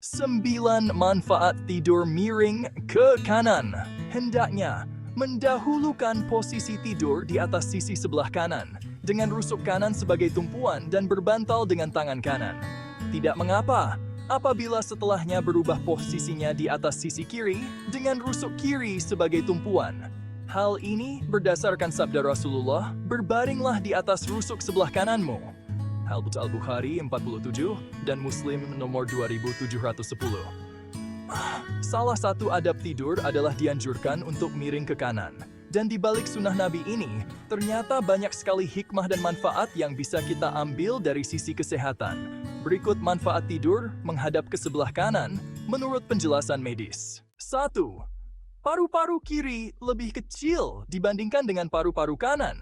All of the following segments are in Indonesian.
9 manfaat tidur miring ke kanan. Hendaknya mendahulukan posisi tidur di atas sisi sebelah kanan, dengan rusuk kanan sebagai tumpuan dan berbantal dengan tangan kanan. Tidak mengapa apabila setelahnya berubah posisinya di atas sisi kiri dengan rusuk kiri sebagai tumpuan. Hal ini berdasarkan sabda Rasulullah, berbaringlah di atas rusuk sebelah kananmu. Al-Bukhari 47 dan Muslim nomor 2710. Salah satu adab tidur adalah dianjurkan untuk miring ke kanan. Dan di balik sunnah Nabi ini, ternyata banyak sekali hikmah dan manfaat yang bisa kita ambil dari sisi kesehatan. Berikut manfaat tidur menghadap ke sebelah kanan menurut penjelasan medis. 1. Paru-paru kiri lebih kecil dibandingkan dengan paru-paru kanan.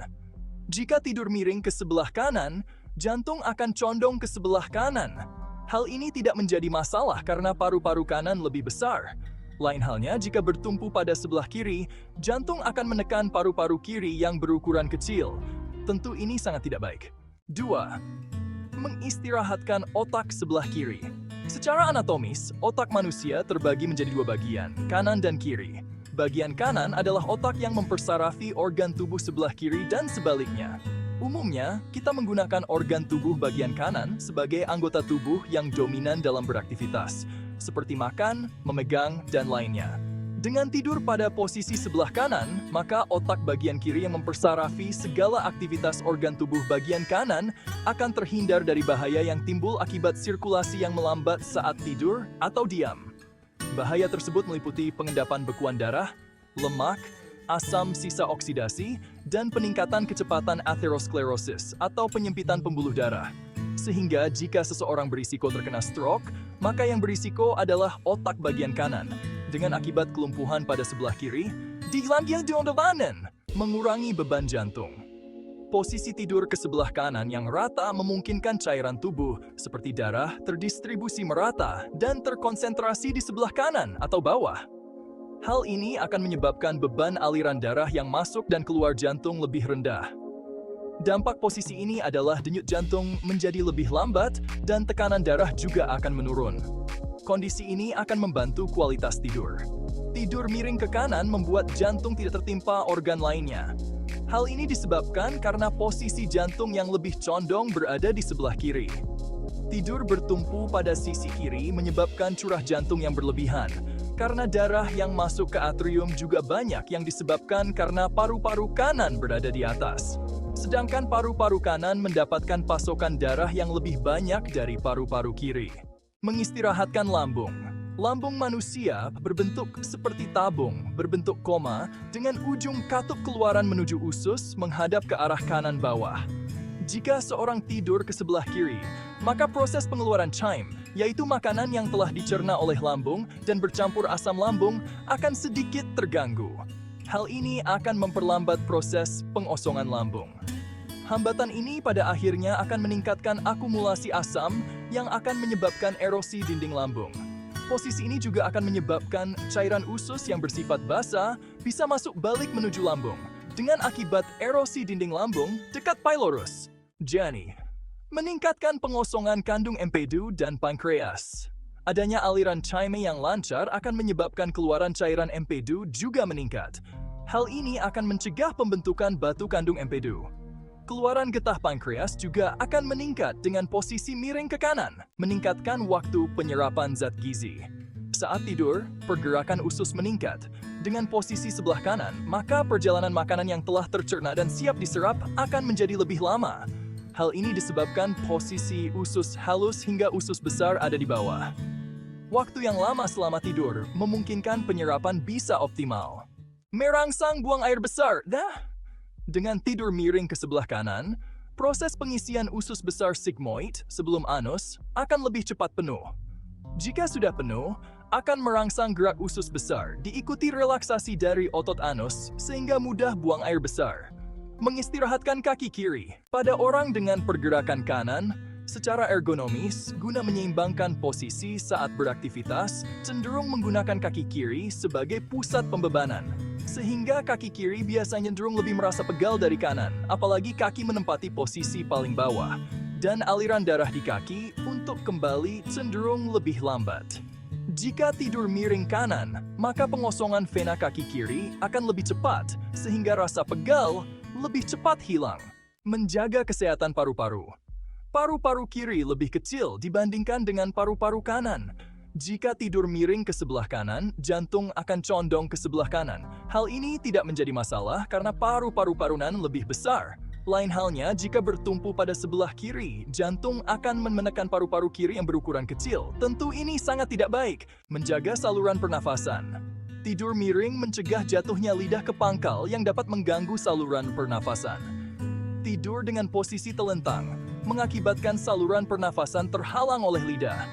Jika tidur miring ke sebelah kanan, jantung akan condong ke sebelah kanan. Hal ini tidak menjadi masalah karena paru-paru kanan lebih besar. Lain halnya jika bertumpu pada sebelah kiri, jantung akan menekan paru-paru kiri yang berukuran kecil. Tentu ini sangat tidak baik. 2. Mengistirahatkan otak sebelah kiri. Secara anatomis, otak manusia terbagi menjadi dua bagian, kanan dan kiri. Bagian kanan adalah otak yang mempersarafi organ tubuh sebelah kiri dan sebaliknya. Umumnya, kita menggunakan organ tubuh bagian kanan sebagai anggota tubuh yang dominan dalam beraktivitas, seperti makan, memegang, dan lainnya. Dengan tidur pada posisi sebelah kanan, maka otak bagian kiri yang mempersarafi segala aktivitas organ tubuh bagian kanan akan terhindar dari bahaya yang timbul akibat sirkulasi yang melambat saat tidur atau diam. Bahaya tersebut meliputi pengendapan bekuan darah, lemak, asam sisa oksidasi, dan peningkatan kecepatan atherosclerosis atau penyempitan pembuluh darah. Sehingga jika seseorang berisiko terkena stroke, maka yang berisiko adalah otak bagian kanan. Dengan akibat kelumpuhan pada sebelah kiri, mengurangi beban jantung. Posisi tidur ke sebelah kanan yang rata memungkinkan cairan tubuh, seperti darah, terdistribusi merata dan terkonsentrasi di sebelah kanan atau bawah. Hal ini akan menyebabkan beban aliran darah yang masuk dan keluar jantung lebih rendah. Dampak posisi ini adalah denyut jantung menjadi lebih lambat dan tekanan darah juga akan menurun. Kondisi ini akan membantu kualitas tidur. Tidur miring ke kanan membuat jantung tidak tertimpa organ lainnya. Hal ini disebabkan karena posisi jantung yang lebih condong berada di sebelah kiri. Tidur bertumpu pada sisi kiri menyebabkan curah jantung yang berlebihan, karena darah yang masuk ke atrium juga banyak yang disebabkan karena paru-paru kanan berada di atas. Sedangkan paru-paru kanan mendapatkan pasokan darah yang lebih banyak dari paru-paru kiri. Mengistirahatkan lambung. Lambung manusia berbentuk seperti tabung, berbentuk koma, dengan ujung katup keluaran menuju usus menghadap ke arah kanan bawah. Jika seorang tidur ke sebelah kiri, maka proses pengeluaran chyme, yaitu makanan yang telah dicerna oleh lambung dan bercampur asam lambung, akan sedikit terganggu. Hal ini akan memperlambat proses pengosongan lambung. Hambatan ini pada akhirnya akan meningkatkan akumulasi asam yang akan menyebabkan erosi dinding lambung. Posisi ini juga akan menyebabkan cairan usus yang bersifat basah bisa masuk balik menuju lambung, dengan akibat erosi dinding lambung dekat pylorus. Jadi, meningkatkan pengosongan kandung empedu dan pankreas. Adanya aliran chyme yang lancar akan menyebabkan keluaran cairan empedu juga meningkat. Hal ini akan mencegah pembentukan batu kandung empedu. Keluaran getah pankreas juga akan meningkat dengan posisi miring ke kanan, meningkatkan waktu penyerapan zat gizi. Saat tidur, pergerakan usus meningkat. Dengan posisi sebelah kanan, maka perjalanan makanan yang telah tercerna dan siap diserap akan menjadi lebih lama. Hal ini disebabkan posisi usus halus hingga usus besar ada di bawah. Waktu yang lama selama tidur memungkinkan penyerapan bisa optimal. Merangsang buang air besar. Dengan tidur miring ke sebelah kanan, proses pengisian usus besar sigmoid sebelum anus akan lebih cepat penuh. Jika sudah penuh, akan merangsang gerak usus besar, diikuti relaksasi dari otot anus sehingga mudah buang air besar. Mengistirahatkan kaki kiri. Pada orang dengan pergerakan kanan, secara ergonomis, guna menyeimbangkan posisi saat beraktivitas, cenderung menggunakan kaki kiri sebagai pusat pembebanan. Sehingga kaki kiri biasanya cenderung lebih merasa pegal dari kanan, apalagi kaki menempati posisi paling bawah. Dan aliran darah di kaki untuk kembali cenderung lebih lambat. Jika tidur miring kanan, maka pengosongan vena kaki kiri akan lebih cepat, sehingga rasa pegal lebih cepat hilang. Menjaga kesehatan paru-paru. Paru-paru kiri lebih kecil dibandingkan dengan paru-paru kanan. Jika tidur miring ke sebelah kanan, jantung akan condong ke sebelah kanan. Hal ini tidak menjadi masalah karena paru-paru parunan lebih besar. Lain halnya jika bertumpu pada sebelah kiri, jantung akan menekan paru-paru kiri yang berukuran kecil. Tentu ini sangat tidak baik. Menjaga saluran pernafasan. Tidur miring mencegah jatuhnya lidah ke pangkal yang dapat mengganggu saluran pernafasan. Tidur dengan posisi telentang mengakibatkan saluran pernafasan terhalang oleh lidah,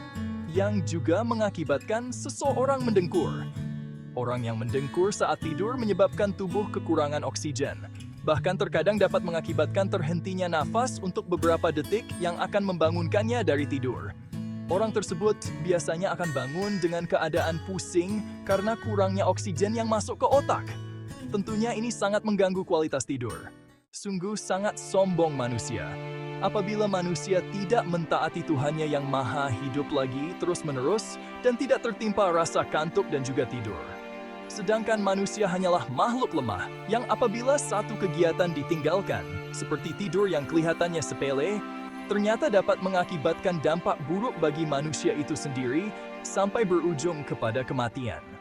yang juga mengakibatkan seseorang mendengkur. Orang yang mendengkur saat tidur menyebabkan tubuh kekurangan oksigen. Bahkan terkadang dapat mengakibatkan terhentinya nafas untuk beberapa detik yang akan membangunkannya dari tidur. Orang tersebut biasanya akan bangun dengan keadaan pusing karena kurangnya oksigen yang masuk ke otak. Tentunya ini sangat mengganggu kualitas tidur. Sungguh sangat sombong manusia. Apabila manusia tidak mentaati Tuhannya yang maha hidup lagi terus-menerus dan tidak tertimpa rasa kantuk dan juga tidur. Sedangkan manusia hanyalah makhluk lemah yang apabila satu kegiatan ditinggalkan, seperti tidur yang kelihatannya sepele, ternyata dapat mengakibatkan dampak buruk bagi manusia itu sendiri sampai berujung kepada kematian.